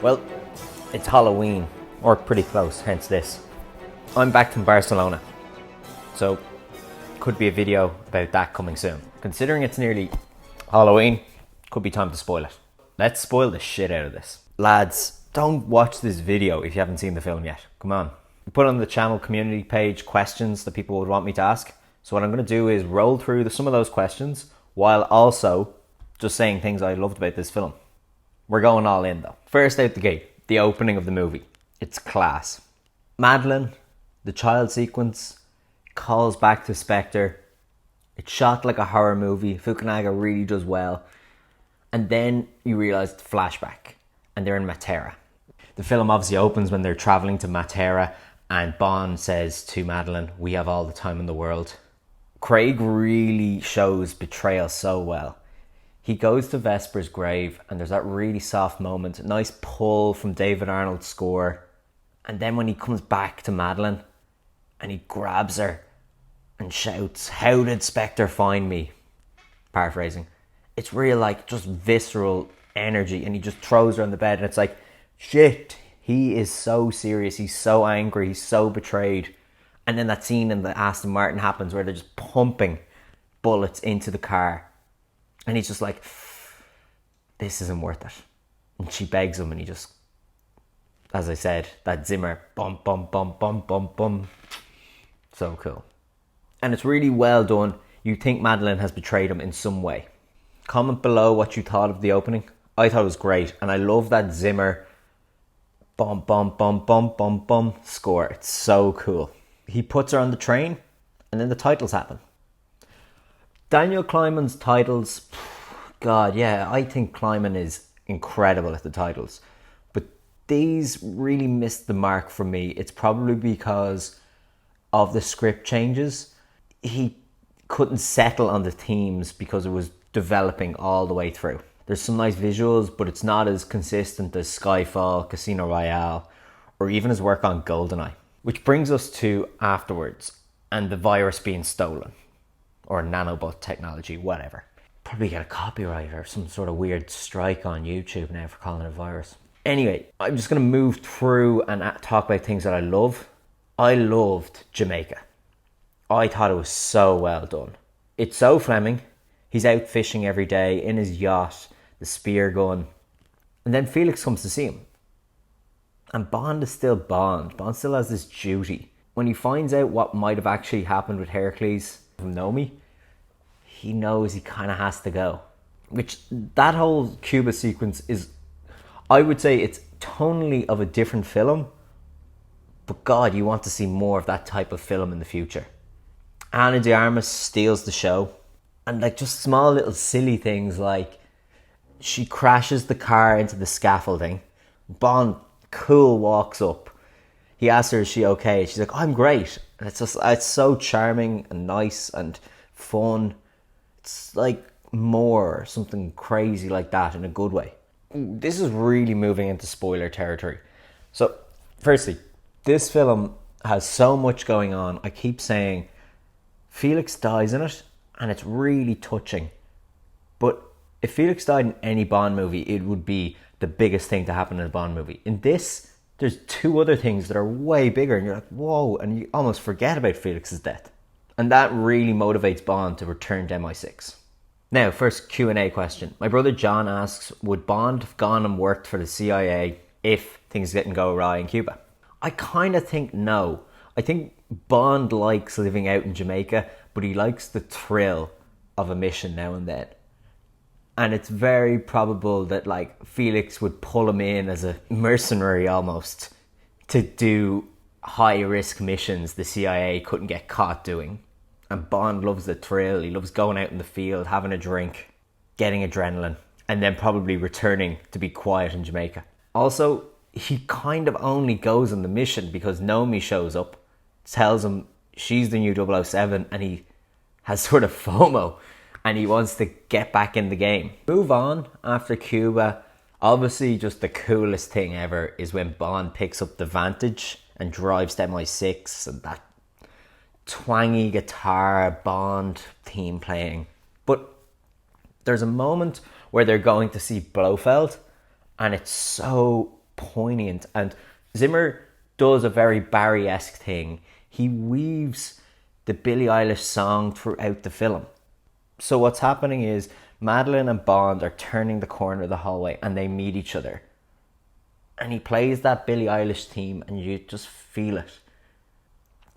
Well, it's Halloween, or pretty close, hence this. I'm back from Barcelona, so could be a video about that coming soon. Considering it's nearly Halloween, could be time to spoil it. Let's spoil the shit out of this. Lads, don't watch this video if you haven't seen the film yet. Come on. I put on the channel community page questions that people would want me to ask. So what I'm going to do is roll through some of those questions while also just saying things I loved about this film. We're going all in though. First out the gate, the opening of the movie. It's class. Madeleine, the child sequence, calls back to Spectre. It's shot like a horror movie. Fukunaga really does well. And then you realise the flashback and they're in Matera. The film obviously opens when they're travelling to Matera and Bond says to Madeleine, "We have all the time in the world." Craig really shows betrayal so well. He goes to Vesper's grave and there's that really soft moment, a nice pull from David Arnold's score. And then when he comes back to Madeleine and he grabs her and shouts, "How did Spectre find me?" Paraphrasing. It's real, like, just visceral energy, and he just throws her on the bed and it's like, shit, he is so serious, he's so angry, he's so betrayed. And then that scene in the Aston Martin happens where they're just pumping bullets into the car. And he's just like, this isn't worth it. And she begs him and he just, as I said, that Zimmer, bum, bum, bum, bum, bum, bum. So cool. And it's really well done. You think Madeleine has betrayed him in some way. Comment below what you thought of the opening. I thought it was great. And I love that Zimmer, bum, bum, bum, bum, bum, bum score. It's so cool. He puts her on the train and then the titles happen. Daniel Kleinman's titles, God, yeah, I think Kleinman is incredible at the titles. But these really missed the mark for me. It's probably because of the script changes. He couldn't settle on the themes because it was developing all the way through. There's some nice visuals, but it's not as consistent as Skyfall, Casino Royale, or even his work on GoldenEye. Which brings us to Afterwards and the virus being stolen. Or nanobot technology, whatever. Probably get a copyright or some sort of weird strike on YouTube now for calling it a virus. Anyway, I'm just going to move through and talk about things that I love. I loved Jamaica. I thought it was so well done. It's so Fleming. He's out fishing every day in his yacht, the spear gun. And then Felix comes to see him. And Bond is still Bond. Bond still has this duty. When he finds out what might have actually happened with Hercules from Nomi, he knows he kind of has to go. Which, that whole Cuba sequence is, I would say it's tonally of a different film. But God, you want to see more of that type of film in the future. Ana de Armas steals the show. And like just small little silly things like she crashes the car into the scaffolding. Bond cool walks up. He asks her, is she okay? She's like, I'm great. And it's so charming and nice and fun. It's like more, something crazy like that in a good way. This is really moving into spoiler territory. So, firstly, this film has so much going on. I keep saying Felix dies in it and it's really touching. But if Felix died in any Bond movie, it would be the biggest thing to happen in a Bond movie. In this, there's two other things that are way bigger and you're like, whoa, and you almost forget about Felix's death. And that really motivates Bond to return to MI6. Now, first Q&A question. My brother John asks, would Bond have gone and worked for the CIA if things didn't go awry in Cuba? I kind of think no. I think Bond likes living out in Jamaica, but he likes the thrill of a mission now and then. And it's very probable that like Felix would pull him in as a mercenary almost to do high risk missions the CIA couldn't get caught doing. And Bond loves the thrill. He loves going out in the field, having a drink, getting adrenaline, and then probably returning to be quiet in Jamaica. Also, he kind of only goes on the mission because Nomi shows up, tells him she's the new 007, and he has sort of FOMO and he wants to get back in the game. Move on after Cuba. Obviously, just the coolest thing ever is when Bond picks up the Vantage and drives to MI6 and that twangy guitar Bond theme playing. But there's a moment where they're going to see Blofeld and it's so poignant. And Zimmer does a very Barry-esque thing. He weaves the Billie Eilish song throughout the film. So what's happening is Madeline and Bond are turning the corner of the hallway and they meet each other. And he plays that Billie Eilish theme and you just feel it.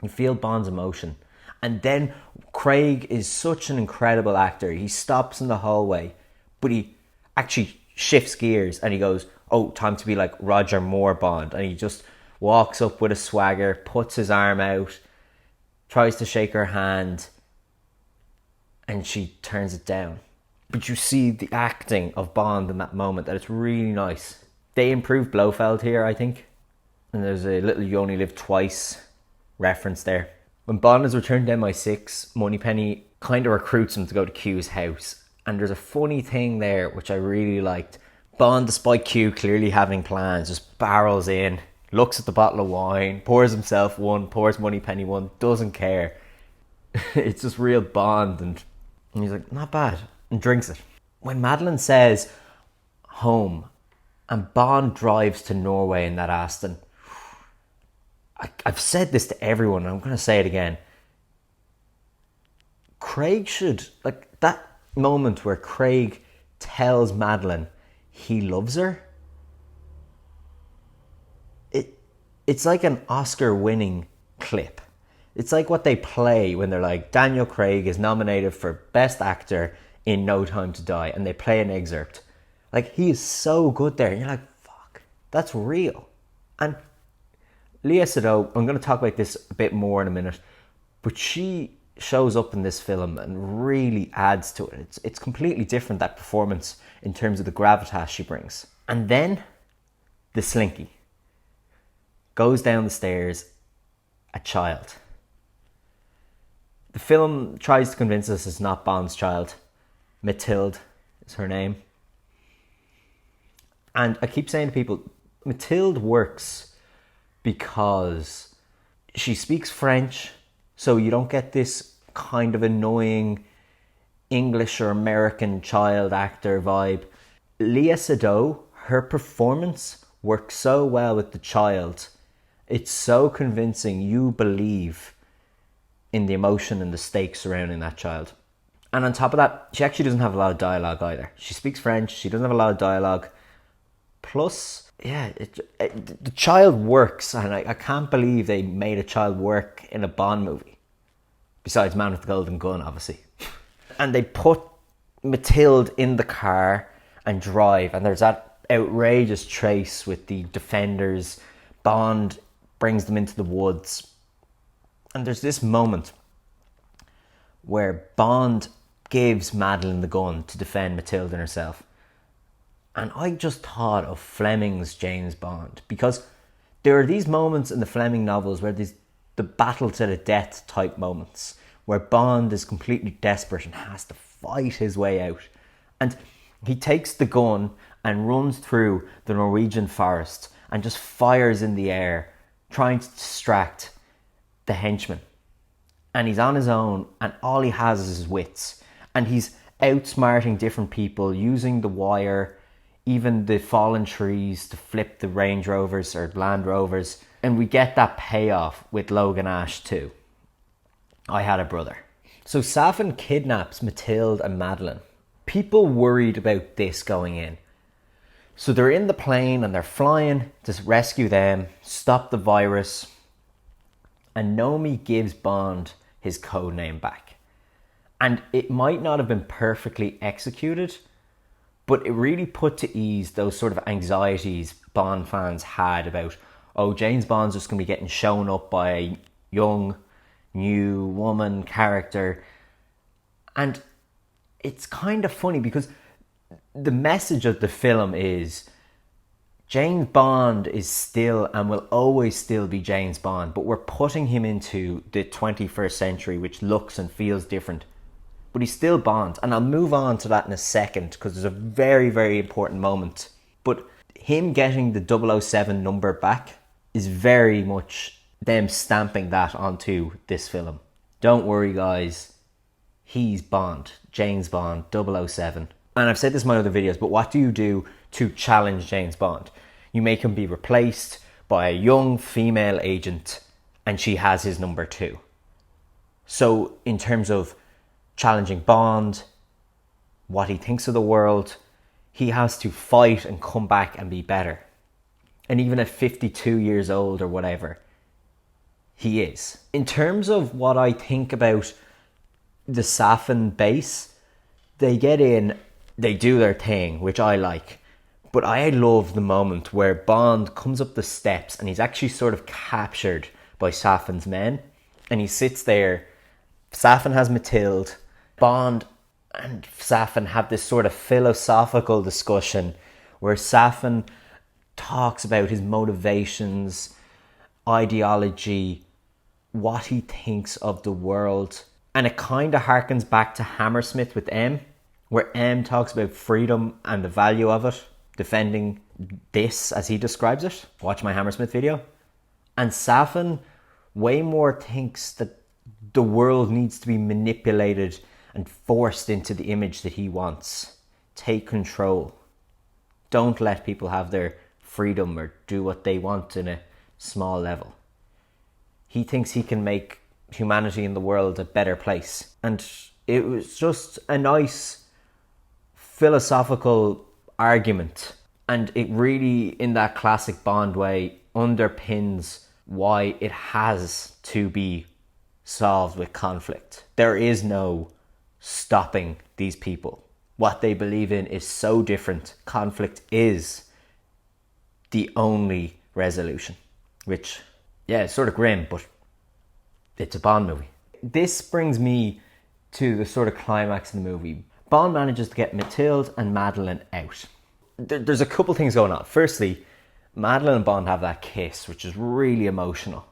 You feel Bond's emotion. And then Craig is such an incredible actor. He stops in the hallway, but he actually shifts gears and he goes, oh, time to be like Roger Moore Bond. And he just walks up with a swagger, puts his arm out, tries to shake her hand, and she turns it down. But you see the acting of Bond in that moment, that it's really nice. They improved Blofeld here, I think. And there's a little "you only live twice" reference there. When Bond is returned to MI6, Moneypenny kind of recruits him to go to Q's house. And there's a funny thing there, which I really liked. Bond, despite Q clearly having plans, just barrels in, looks at the bottle of wine, pours himself one, pours Moneypenny one, doesn't care. It's just real Bond. And he's like, not bad, and drinks it. When Madeline says home, and Bond drives to Norway in that Aston, I've said this to everyone and I'm going to say it again. Craig should, like that moment where Craig tells Madeline he loves her, it's like an Oscar-winning clip. It's like what they play when they're like, Daniel Craig is nominated for Best Actor in No Time to Die, and they play an excerpt. Like, he is so good there. And you're like, fuck, that's real. And Léa Seydoux, I'm going to talk about this a bit more in a minute, but she shows up in this film and really adds to it. It's completely different, that performance, in terms of the gravitas she brings. And then the slinky goes down the stairs, a child. The film tries to convince us it's not Bond's child. Mathilde is her name. And I keep saying to people, Mathilde works because she speaks French, so you don't get this kind of annoying English or American child actor vibe. Léa Seydoux, her performance works so well with the child. It's so convincing. You believe in the emotion and the stakes surrounding that child. And on top of that, she actually doesn't have a lot of dialogue either. She speaks French, she doesn't have a lot of dialogue. Plus, yeah, the child works, and I can't believe they made a child work in a Bond movie. Besides Man with the Golden Gun, obviously. And they put Mathilde in the car and drive, and there's that outrageous chase with the defenders. Bond brings them into the woods. And there's this moment where Bond gives Madeline the gun to defend Mathilde and herself. And I just thought of Fleming's James Bond, because there are these moments in the Fleming novels where there's the battle to the death type moments, where Bond is completely desperate and has to fight his way out. And he takes the gun and runs through the Norwegian forest and just fires in the air, trying to distract the henchman. And he's on his own, and all he has is his wits. And he's outsmarting different people, using the wire, even the fallen trees, to flip the Range Rovers or Land Rovers. And we get that payoff with Logan Ash too. I Had a Brother. So Safin kidnaps Mathilde and Madeline. People worried about this going in. So they're in the plane and they're flying to rescue them, stop the virus. And Nomi gives Bond his code name back. And it might not have been perfectly executed, but it really put to ease those sort of anxieties Bond fans had about, oh, James Bond's just going to be getting shown up by a young, new woman character. And it's kind of funny because the message of the film is James Bond is still and will always still be James Bond, but we're putting him into the 21st century, which looks and feels different. But he's still Bond. And I'll move on to that in a second, because there's a very, very important moment. But him getting the 007 number back is very much them stamping that onto this film. Don't worry, guys. He's Bond. James Bond, 007. And I've said this in my other videos, but what do you do to challenge James Bond? You make him be replaced by a young female agent, and she has his number too. So in terms of challenging Bond, what he thinks of the world, he has to fight and come back and be better. And even at 52 years old or whatever, he is. In terms of what I think about the Safin base, they get in, they do their thing, which I like. But I love the moment where Bond comes up the steps and he's actually sort of captured by Safin's men. And he sits there. Safin has Mathilde. Bond and Safin have this sort of philosophical discussion where Safin talks about his motivations, ideology, what he thinks of the world. And it kind of harkens back to Hammersmith with M, where M talks about freedom and the value of it, defending this as he describes it. Watch my Hammersmith video. And Safin way more thinks that the world needs to be manipulated and forced into the image that he wants. Take control. Don't let people have their freedom or do what they want in a small level. He thinks he can make humanity in the world a better place. And it was just a nice philosophical argument. And it really, in that classic Bond way, underpins why it has to be solved with conflict. There is no stopping these people. What they believe in is so different. Conflict is the only resolution. Which, yeah, it's sort of grim, but it's a Bond movie. This brings me to the sort of climax in the movie. Bond manages to get Mathilde and Madeleine out. There's a couple things going on. Firstly, Madeleine and Bond have that kiss, which is really emotional.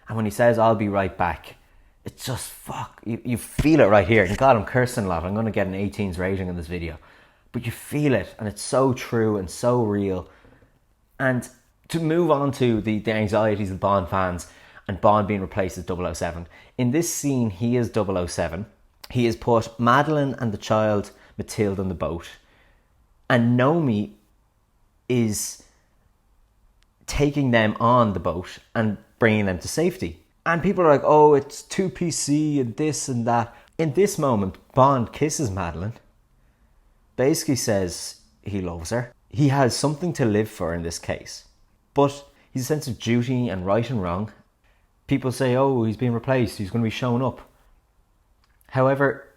And when he says, "I'll be right back," it's just, fuck, you feel it right here. And God, I'm cursing a lot. I'm going to get an 18's rating in this video. But you feel it, and it's so true and so real. And to move on to the anxieties of Bond fans and Bond being replaced as 007. In this scene, he is 007. He has put Madeleine and the child Mathilde on the boat. And Nomi is taking them on the boat and bringing them to safety. And people are like, oh, it's too PC and this and that. In this moment, Bond kisses Madeleine. Basically says he loves her. He has something to live for in this case. But his sense of duty and right and wrong. People say, oh, he's being replaced. He's going to be shown up. However,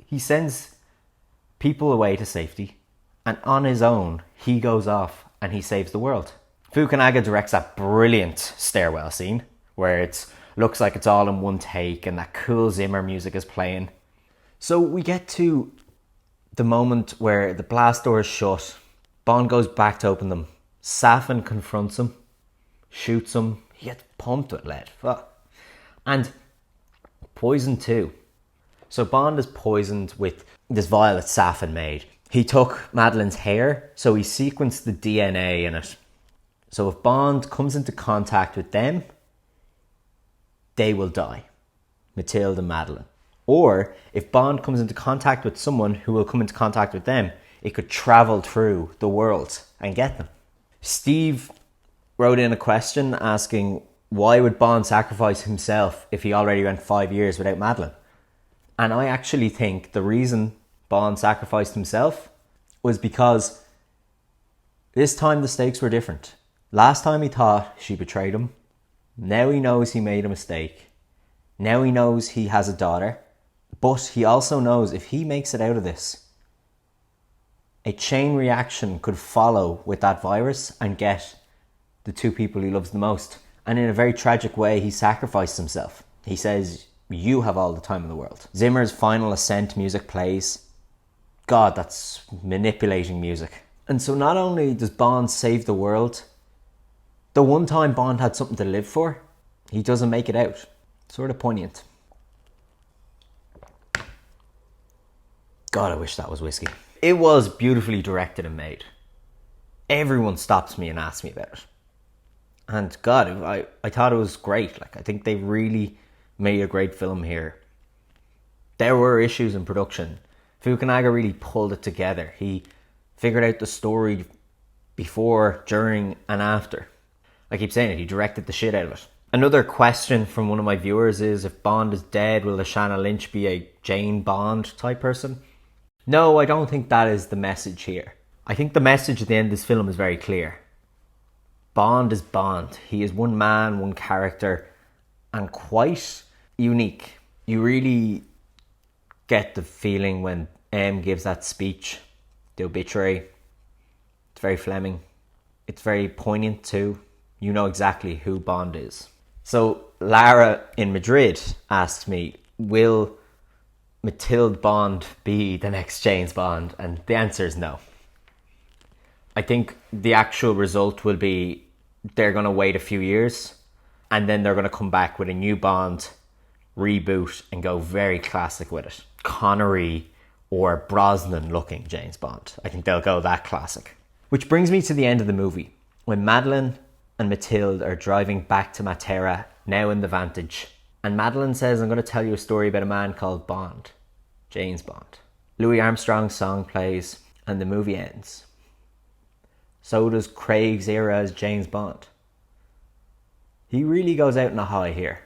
he sends people away to safety. And on his own, he goes off and he saves the world. Fukunaga directs that brilliant stairwell scene where it looks like it's all in one take and that cool Zimmer music is playing. So we get to the moment where the blast door is shut. Bond goes back to open them. Safin confronts him, shoots him. He gets pumped with lead. And poison too. So Bond is poisoned with this vial that Safin made. He took Madeleine's hair, so he sequenced the DNA in it. So if Bond comes into contact with them, they will die. Mathilde and Madeleine. Or if Bond comes into contact with someone who will come into contact with them, it could travel through the world and get them. Steve wrote in a question asking, why would Bond sacrifice himself if he already went 5 years without Madeleine? And I actually think the reason Bond sacrificed himself was because this time the stakes were different. Last time he thought she betrayed him. Now he knows he made a mistake. Now he knows he has a daughter. But he also knows if he makes it out of this, a chain reaction could follow with that virus and get the two people he loves the most. And in a very tragic way, he sacrificed himself. He says, you have all the time in the world. Zimmer's Final Ascent music plays. God, that's manipulating music. And so not only does Bond save the world, the one time Bond had something to live for, he doesn't make it out. Sort of poignant. God, I wish that was whiskey. It was beautifully directed and made. Everyone stops me and asks me about it. And God, I thought it was great. I think they really made a great film here. There were issues in production. Fukunaga really pulled it together. He figured out the story before, during, and after. I keep saying it, he directed the shit out of it. Another question from one of my viewers is, if Bond is dead, will Lashana Lynch be a Jane Bond type person? No, I don't think that is the message here. I think the message at the end of this film is very clear. Bond is Bond. He is one man, one character, and quite unique. You really get the feeling when M gives that speech, the obituary. It's very Fleming. It's very poignant too. You know exactly who Bond is. So Lara in Madrid asked me, will Mathilde Bond be the next James Bond? And the answer is no. I think the actual result will be they're going to wait a few years and then they're going to come back with a new Bond, reboot, and go very classic with it. Connery or Brosnan looking James Bond. I think they'll go that classic. Which brings me to the end of the movie, when Madeline and Mathilde are driving back to Matera, now in the Vantage. And Madeline says, I'm going to tell you a story about a man called Bond, James Bond. Louis Armstrong's song plays and the movie ends. So does Craig's era as James Bond. He really goes out on a high here.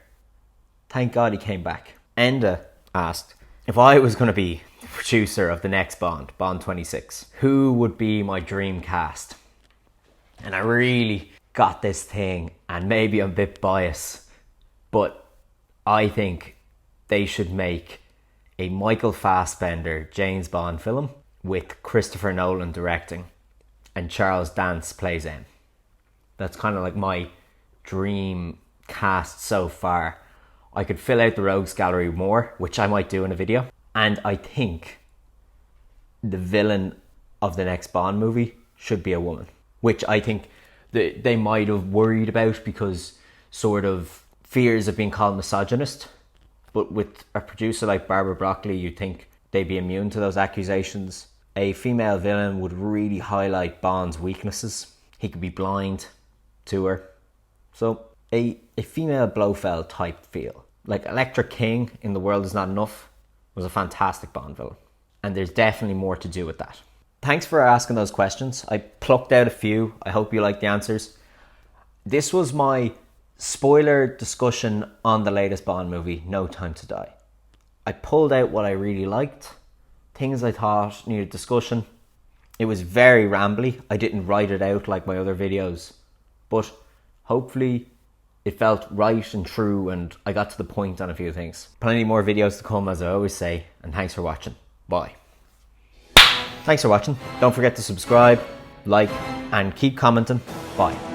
Thank God he came back. Enda asked, if I was going to be the producer of the next Bond, Bond 26, who would be my dream cast? And I really got this thing, and maybe I'm a bit biased, but I think they should make a Michael Fassbender James Bond film with Christopher Nolan directing and Charles Dance plays M. That's kind of like my dream cast so far. I could fill out the rogues gallery more, which I might do in a video. And I think the villain of the next Bond movie should be a woman, which I think they might have worried about because sort of fears of being called misogynist. But with a producer like Barbara Broccoli, you'd think they'd be immune to those accusations. A female villain would really highlight Bond's weaknesses. He could be blind to her. So a female Blofeld type feel. Like Electra King in The World Is Not Enough was a fantastic Bond villain. And there's definitely more to do with that. Thanks for asking those questions. I plucked out a few. I hope you liked the answers. This was my spoiler discussion on the latest Bond movie, No Time to Die. I pulled out what I really liked, things I thought needed discussion. It was very rambly. I didn't write it out like my other videos, but hopefully it felt right and true and I got to the point on a few things. Plenty more videos to come, as I always say, and thanks for watching. Bye. Thanks for watching. Don't forget to subscribe, like, and keep commenting. Bye.